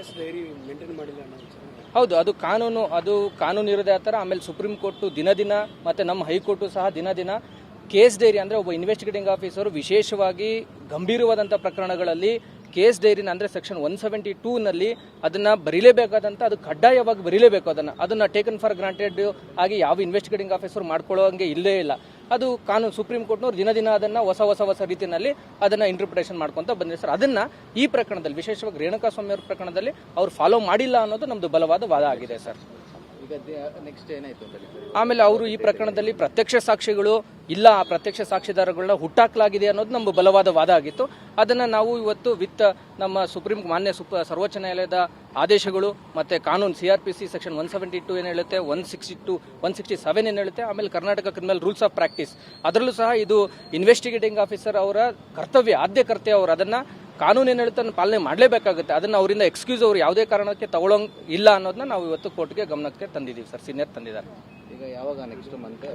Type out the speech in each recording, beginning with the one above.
Case diary maintain ಮಾಡಿಲ್ಲ ಅನ್ನೋ ವಿಚಾರ. ಹೌದು, ಅದು ಕಾನೂನು ಇರೋದೇ ಆ ಥರ. ಆಮೇಲೆ ಸುಪ್ರೀಂ ಕೋರ್ಟು ದಿನ ಮತ್ತು ನಮ್ಮ ಹೈಕೋರ್ಟು ಸಹ ದಿನ ಕೇಸ್ ಡೈರಿ ಅಂದರೆ ಒಬ್ಬ ಇನ್ವೆಸ್ಟಿಗೇಟಿಂಗ್ ಆಫೀಸರು ವಿಶೇಷವಾಗಿ ಗಂಭೀರವಾದಂಥ ಪ್ರಕರಣಗಳಲ್ಲಿ ಕೇಸ್ ಡೈರಿನ ಅಂದರೆ ಸೆಕ್ಷನ್ 172ನಲ್ಲಿ ಅದನ್ನು ಬರೀಲೇಬೇಕಾದಂಥ, ಅದು ಕಡ್ಡಾಯವಾಗಿ ಬರೀಲೇಬೇಕು. ಅದನ್ನು ಟೇಕನ್ ಫಾರ್ ಗ್ರಾಂಟೆಡ್ ಆಗಿ ಯಾವ ಇನ್ವೆಸ್ಟಿಗೇಟಿಂಗ್ ಆಫೀಸರ್ ಮಾಡ್ಕೊಳ್ಳೋಂಗೆ ಇಲ್ಲೇ ಇಲ್ಲ. ಅದು ಕಾನೂನು ಸುಪ್ರೀಂ ಕೋರ್ಟ್ನವ್ರು ದಿನ ಅದನ್ನು ಹೊಸ ರೀತಿಯಲ್ಲಿ ಅದನ್ನು ಇಂಟರ್ಪ್ರಿಟೇಷನ್ ಮಾಡ್ಕೊತ ಬಂದಿದೆ ಸರ್. ಅದನ್ನು ಈ ಪ್ರಕರಣದಲ್ಲಿ ವಿಶೇಷವಾಗಿ ರೇಣುಕಾಸ್ವಾಮಿ ಅವ್ರ ಪ್ರಕರಣದಲ್ಲಿ ಅವ್ರು ಫಾಲೋ ಮಾಡಿಲ್ಲ ಅನ್ನೋದು ನಮ್ಮದು ಬಲವಾದ ವಾದ ಆಗಿದೆ ಸರ್. ನೆಕ್ಸ್ಟ್ ಏನಾಯ್ತು? ಆಮೇಲೆ ಅವರು ಈ ಪ್ರಕರಣದಲ್ಲಿ ಪ್ರತ್ಯಕ್ಷ ಸಾಕ್ಷಿಗಳು ಇಲ್ಲ, ಆ ಪ್ರತ್ಯಕ್ಷ ಸಾಕ್ಷಿದಾರಗಳನ್ನ ಹುಟ್ಟಾಕಲಾಗಿದೆ ಅನ್ನೋದು ನಮ್ಮ ಬಲವಾದ ವಾದ ಆಗಿತ್ತು. ಅದನ್ನು ನಾವು ಇವತ್ತು ನಮ್ಮ ಮಾನ್ಯ ಸರ್ವೋಚ್ಚ ನ್ಯಾಯಾಲಯದ ಆದೇಶಗಳು ಮತ್ತು ಕಾನೂನು CRPC ಸೆಕ್ಷನ್ 172 ಏನು ಹೇಳುತ್ತೆ, 162, 167 ಏನು ಹೇಳುತ್ತೆ, ಆಮೇಲೆ Karnataka criminal rules of practice ಅದರಲ್ಲೂ ಸಹ ಇದು ಇನ್ವೆಸ್ಟಿಗೇಟಿಂಗ್ ಆಫೀಸರ್ ಅವರ ಆದ್ಯ ಕರ್ತವ್ಯ. ಅವರು ಅದನ್ನು ಕಾನೂನು ಏನು ಹೇಳುತ್ತೆ ಅದನ್ನು ಪಾಲನೆ ಮಾಡಲೇಬೇಕಾಗುತ್ತೆ. ಅದನ್ನು ಅವರಿಂದ ಎಕ್ಸ್ಕ್ಯೂಸ್ ಅವರು ಯಾವುದೇ ಕಾರಣಕ್ಕೆ ತಗೊಳ್ಳೋಂಗ್ ಇಲ್ಲ ಅನ್ನೋದನ್ನ ನಾವು ಇವತ್ತು ಕೋರ್ಟ್ಗೆ ಗಮನಕ್ಕೆ ತಂದಿದ್ದೀವಿ ಸರ್. ಸೀನಿಯರ್ ತಂದಿದ್ದಾರೆ. ಈಗ ಯಾವಾಗ ನೆಕ್ಸ್ಟ್ ಮತ್ತೆ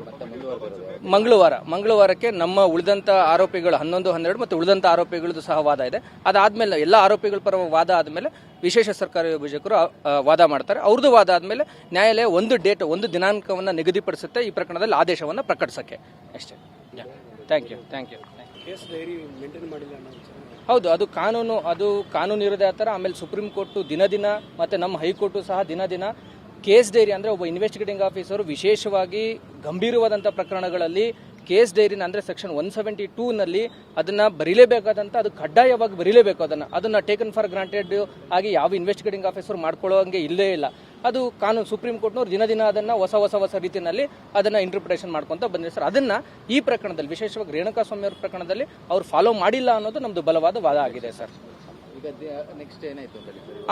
ಮಂಗಳವಾರಕ್ಕೆ ನಮ್ಮ ಉಳಿದಂಥ ಆರೋಪಿಗಳು 11, 12 ಮತ್ತು ಉಳಿದಂಥ ಆರೋಪಿಗಳದ್ದು ಸಹ ವಾದ ಇದೆ. ಅದಾದ್ಮೇಲೆ ಎಲ್ಲ ಆರೋಪಿಗಳ ಪರ ವಾದ ಆದಮೇಲೆ ವಿಶೇಷ ಸರ್ಕಾರಿ ವಿಭಾಜಕರು ವಾದ ಮಾಡ್ತಾರೆ. ಅವ್ರದ್ದು ವಾದ ಆದಮೇಲೆ ನ್ಯಾಯಾಲಯ ಒಂದು ದಿನಾಂಕವನ್ನು ನಿಗದಿಪಡಿಸುತ್ತೆ ಈ ಪ್ರಕರಣದಲ್ಲಿ ಆದೇಶವನ್ನು ಪ್ರಕಟಿಸೋಕ್ಕೆ. ಅಷ್ಟೇ. Thank you. Case diary maintain ಮಾಡಿಲ್ಲ ಅನ್ನೋ ವಿಚಾರ. ಹೌದು, ಅದು ಕಾನೂನು ಇರೋದೇ ಆ ಥರ. ಆಮೇಲೆ ಸುಪ್ರೀಂ ಕೋರ್ಟು ದಿನ ಮತ್ತು ನಮ್ಮ ಹೈಕೋರ್ಟು ಸಹ ದಿನ ಕೇಸ್ ಡೈರಿ ಅಂದರೆ ಒಬ್ಬ ಇನ್ವೆಸ್ಟಿಗೇಟಿಂಗ್ ಆಫೀಸರು ವಿಶೇಷವಾಗಿ ಗಂಭೀರವಾದಂಥ ಪ್ರಕರಣಗಳಲ್ಲಿ ಕೇಸ್ ಡೈರಿನ ಅಂದರೆ ಸೆಕ್ಷನ್ 172ನಲ್ಲಿ ಅದನ್ನು ಬರೀಲೇಬೇಕಾದಂಥ, ಅದು ಕಡ್ಡಾಯವಾಗಿ ಬರೀಲೇಬೇಕು. ಅದನ್ನು ಟೇಕನ್ ಫಾರ್ ಗ್ರಾಂಟೆಡ್ ಆಗಿ ಯಾವ ಇನ್ವೆಸ್ಟಿಗೇಟಿಂಗ್ ಆಫೀಸರ್ ಮಾಡ್ಕೊಳ್ಳೋಂಗೆ ಇಲ್ಲೇ ಇಲ್ಲ. ಅದು ಕಾನೂನು ಸುಪ್ರೀಂ ಕೋರ್ಟ್ನವ್ರು ದಿನ ಅದನ್ನು ಹೊಸ ರೀತಿಯಲ್ಲಿ ಅದನ್ನು ಇಂಟರ್ಪ್ರಿಟೇಷನ್ ಮಾಡ್ಕೊತ ಬಂದಿದೆ ಸರ್. ಅದನ್ನು ಈ ಪ್ರಕರಣದಲ್ಲಿ ವಿಶೇಷವಾಗಿ ರೇಣುಕಾಸ್ವಾಮಿ ಅವ್ರ ಪ್ರಕರಣದಲ್ಲಿ ಅವ್ರು ಫಾಲೋ ಮಾಡಿಲ್ಲ ಅನ್ನೋದು ನಮ್ಮದು ಬಲವಾದ ವಾದ ಆಗಿದೆ ಸರ್. ನೆಕ್ಸ್ಟ್ ಏನಾಯ್ತು?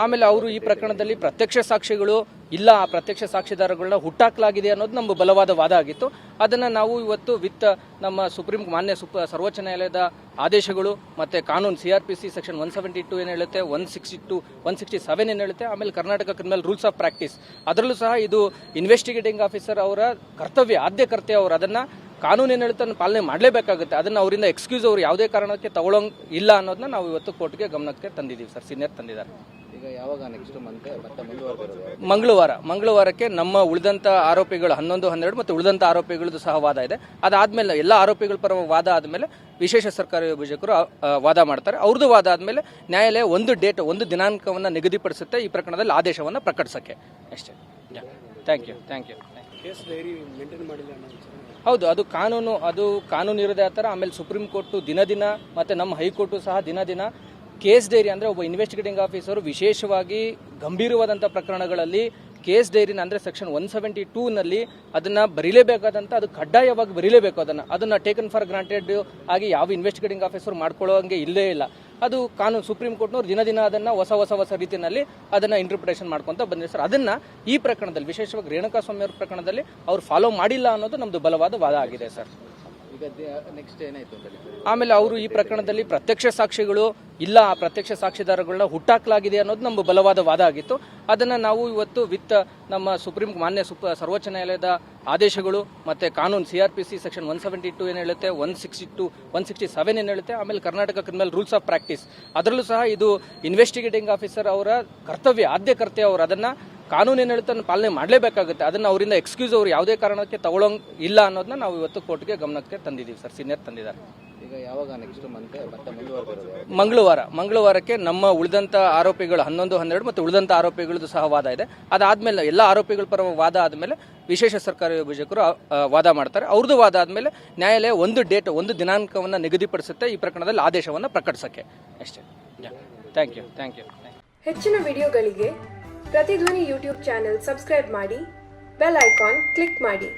ಆಮೇಲೆ ಅವರು ಈ ಪ್ರಕರಣದಲ್ಲಿ ಪ್ರತ್ಯಕ್ಷ ಸಾಕ್ಷಿಗಳು ಇಲ್ಲ, ಆ ಪ್ರತ್ಯಕ್ಷ ಸಾಕ್ಷಿದಾರಗಳನ್ನ ಹುಟ್ಟಾಕಲಾಗಿದೆ ಅನ್ನೋದು ನಮ್ಮ ಬಲವಾದ ವಾದ ಆಗಿತ್ತು. ಅದನ್ನು ನಾವು ಇವತ್ತು ನಮ್ಮ ಮಾನ್ಯ ಸರ್ವೋಚ್ಚ ನ್ಯಾಯಾಲಯದ ಆದೇಶಗಳು ಮತ್ತು ಕಾನೂನು CRPC ಸೆಕ್ಷನ್ 172 ಏನು ಹೇಳುತ್ತೆ, 162, 167 ಏನು ಹೇಳುತ್ತೆ, ಆಮೇಲೆ Karnataka criminal rules of practice ಅದರಲ್ಲೂ ಸಹ ಇದು ಇನ್ವೆಸ್ಟಿಗೇಟಿಂಗ್ ಆಫೀಸರ್ ಅವರ ಆದ್ಯ ಕರ್ತವ್ಯ. ಅವರು ಅದನ್ನು ಕಾನೂನು ಏನು ಹೇಳುತ್ತೆ ಅದನ್ನು ಪಾಲನೆ ಮಾಡಲೇಬೇಕಾಗುತ್ತೆ. ಅದನ್ನು ಅವರಿಂದ ಎಕ್ಸ್ಕ್ಯೂಸ್ ಅವರು ಯಾವುದೇ ಕಾರಣಕ್ಕೆ ತಗೊಳ್ಳೋಂಗ್ ಇಲ್ಲ ಅನ್ನೋದನ್ನ ನಾವು ಇವತ್ತು ಕೋರ್ಟ್ಗೆ ಗಮನಕ್ಕೆ ತಂದಿದ್ದೀವಿ ಸರ್. ಸೀನಿಯರ್ ತಂದಿದ್ದಾರೆ. ಈಗ ಯಾವಾಗ ನೆಕ್ಸ್ಟ್ ಮತ್ತೆ ಮಂಗಳವಾರಕ್ಕೆ ನಮ್ಮ ಉಳಿದಂಥ ಆರೋಪಿಗಳು 11, 12 ಮತ್ತು ಉಳಿದಂಥ ಆರೋಪಿಗಳದ್ದು ಸಹ ವಾದ ಇದೆ. ಅದಾದ್ಮೇಲೆ ಎಲ್ಲ ಆರೋಪಿಗಳ ಪರ ವಾದ ಆದಮೇಲೆ ವಿಶೇಷ ಸರ್ಕಾರಿ ವಿಭಾಜಕರು ವಾದ ಮಾಡ್ತಾರೆ. ಅವ್ರದ್ದು ವಾದ ಆದಮೇಲೆ ನ್ಯಾಯಾಲಯ ಒಂದು ದಿನಾಂಕವನ್ನು ನಿಗದಿಪಡಿಸುತ್ತೆ ಈ ಪ್ರಕರಣದಲ್ಲಿ ಆದೇಶವನ್ನು ಪ್ರಕಟಿಸೋಕ್ಕೆ. ಅಷ್ಟೇ. Thank you. Case diary maintain ಮಾಡಿಲ್ಲ ಅನ್ನೋ ವಿಚಾರ. ಹೌದು, ಅದು ಕಾನೂನು ಇರೋದೇ ಆ ಥರ. ಆಮೇಲೆ ಸುಪ್ರೀಂ ಕೋರ್ಟು ದಿನ ಮತ್ತು ನಮ್ಮ ಹೈಕೋರ್ಟು ಸಹ ದಿನ ಕೇಸ್ ಡೈರಿ ಅಂದರೆ ಒಬ್ಬ ಇನ್ವೆಸ್ಟಿಗೇಟಿಂಗ್ ಆಫೀಸರು ವಿಶೇಷವಾಗಿ ಗಂಭೀರವಾದಂಥ ಪ್ರಕರಣಗಳಲ್ಲಿ ಕೇಸ್ ಡೈರಿನ ಅಂದರೆ ಸೆಕ್ಷನ್ 172ನಲ್ಲಿ ಅದನ್ನು ಬರೀಲೇಬೇಕಾದಂಥ, ಅದು ಕಡ್ಡಾಯವಾಗಿ ಬರೀಲೇಬೇಕು. ಅದನ್ನು ಟೇಕನ್ ಫಾರ್ ಗ್ರಾಂಟೆಡ್ ಆಗಿ ಯಾವ ಇನ್ವೆಸ್ಟಿಗೇಟಿಂಗ್ ಆಫೀಸರ್ ಮಾಡ್ಕೊಳ್ಳೋಂಗೆ ಇಲ್ಲೇ ಇಲ್ಲ. ಅದು ಕಾನೂನು ಸುಪ್ರೀಂ ಕೋರ್ಟ್ನವ್ರು ದಿನ ಅದನ್ನು ಹೊಸ ರೀತಿಯಲ್ಲಿ ಅದನ್ನು ಇಂಟರ್ಪ್ರಿಟೇಷನ್ ಮಾಡ್ಕೊತ ಬಂದಿದೆ ಸರ್. ಅದನ್ನು ಈ ಪ್ರಕರಣದಲ್ಲಿ ವಿಶೇಷವಾಗಿ ರೇಣುಕಾಸ್ವಾಮಿ ಅವ್ರ ಪ್ರಕರಣದಲ್ಲಿ ಅವ್ರು ಫಾಲೋ ಮಾಡಿಲ್ಲ ಅನ್ನೋದು ನಮ್ಮದು ಬಲವಾದ ವಾದ ಆಗಿದೆ ಸರ್. ಈಗ ನೆಕ್ಸ್ಟ್ ಏನಾಯ್ತು? ಆಮೇಲೆ ಅವರು ಈ ಪ್ರಕರಣದಲ್ಲಿ ಪ್ರತ್ಯಕ್ಷ ಸಾಕ್ಷಿಗಳು ಇಲ್ಲ, ಆ ಪ್ರತ್ಯಕ್ಷ ಸಾಕ್ಷಿದಾರಗಳನ್ನ ಹುಟ್ಟಾಕಲಾಗಿದೆ ಅನ್ನೋದು ನಮ್ಮ ಬಲವಾದ ವಾದ ಆಗಿತ್ತು. ಅದನ್ನು ನಾವು ಇವತ್ತು ನಮ್ಮ ಮಾನ್ಯ ಸರ್ವೋಚ್ಚ ನ್ಯಾಯಾಲಯದ ಆದೇಶಗಳು ಮತ್ತು ಕಾನೂನು CRPC ಸೆಕ್ಷನ್ 172 ಏನು ಹೇಳುತ್ತೆ, 162, 167 ಏನು ಹೇಳುತ್ತೆ, ಆಮೇಲೆ Karnataka criminal rules of practice ಅದರಲ್ಲೂ ಸಹ ಇದು ಇನ್ವೆಸ್ಟಿಗೇಟಿಂಗ್ ಆಫೀಸರ್ ಅವರ ಆದ್ಯ ಕರ್ತವ್ಯ. ಅವರು ಅದನ್ನು ಕಾನೂನು ಏನು ಹೇಳುತ್ತೆ ಅದನ್ನು ಪಾಲನೆ ಮಾಡಲೇಬೇಕಾಗುತ್ತೆ. ಅದನ್ನು ಅವರಿಂದ ಎಕ್ಸ್ಕ್ಯೂಸ್ ಅವರು ಯಾವುದೇ ಕಾರಣಕ್ಕೆ ತಗೊಳ್ಳೋಂಗ್ ಇಲ್ಲ ಅನ್ನೋದನ್ನ ನಾವು ಇವತ್ತು ಕೋರ್ಟ್ಗೆ ಗಮನಕ್ಕೆ ತಂದಿದ್ದೀವಿ ಸರ್. ಸೀನಿಯರ್ ತಂದಿದ್ದಾರೆ. ಈಗ ಯಾವಾಗ ನೆಕ್ಸ್ಟ್ ಮತ್ತೆ ಮಂಗಳವಾರಕ್ಕೆ ನಮ್ಮ ಉಳಿದಂಥ ಆರೋಪಿಗಳು 11, 12 ಮತ್ತು ಉಳಿದಂಥ ಆರೋಪಿಗಳದ್ದು ಸಹ ವಾದ ಇದೆ. ಅದಾದ್ಮೇಲೆ ಎಲ್ಲ ಆರೋಪಿಗಳ ಪರ ವಾದ ಆದಮೇಲೆ ವಿಶೇಷ ಸರ್ಕಾರಿ ವಿಭಾಜಕರು ವಾದ ಮಾಡ್ತಾರೆ. ಅವ್ರದ್ದು ವಾದ ಆದಮೇಲೆ ನ್ಯಾಯಾಲಯ ಒಂದು ದಿನಾಂಕವನ್ನು ನಿಗದಿಪಡಿಸುತ್ತೆ ಈ ಪ್ರಕರಣದಲ್ಲಿ ಆದೇಶವನ್ನು ಪ್ರಕಟಿಸೋಕ್ಕೆ. ಅಷ್ಟೇ. Thank you. ಹೆಚ್ಚಿನ ವಿಡಿಯೋಗಳಿಗೆ ಪ್ರತಿಧ್ವನಿ ಯೂಟ್ಯೂಬ್ ಚಾನೆಲ್ ಸಬ್ಸ್ಕ್ರೈಬ್ ಮಾಡಿ, ಬೆಲ್ ಐಕಾನ್ ಕ್ಲಿಕ್ ಮಾಡಿ.